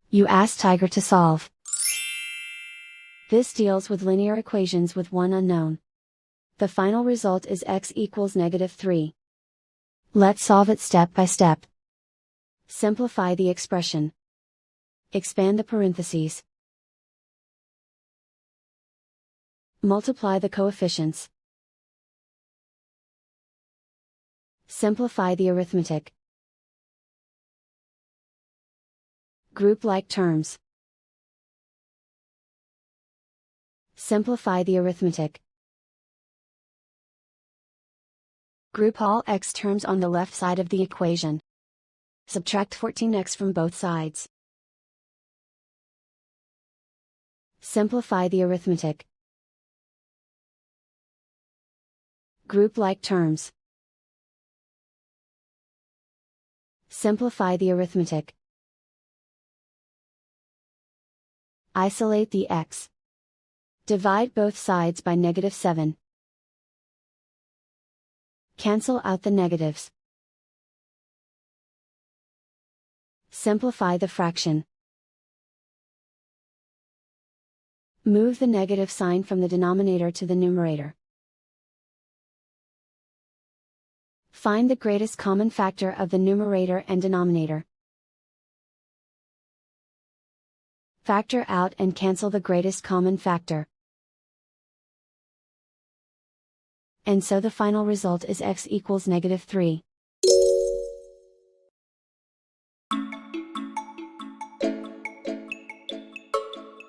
You ask Tiger to solve. This deals with linear equations with one unknown. The final result is x equals -3. Let's solve it step by step. Simplify the expression. Expand the parentheses. Multiply the coefficients. Simplify the arithmetic. Group like terms. Simplify the arithmetic. Group all x terms on the left side of the equation. Subtract 14x from both sides. Simplify the arithmetic. Group like terms. Simplify the arithmetic. Isolate the x. Divide both sides by -7. Cancel out the negatives. Simplify the fraction. Move the negative sign from the denominator to the numerator. Find the greatest common factor of the numerator and denominator. Factor out and cancel the greatest common factor. And so the final result is x equals -3.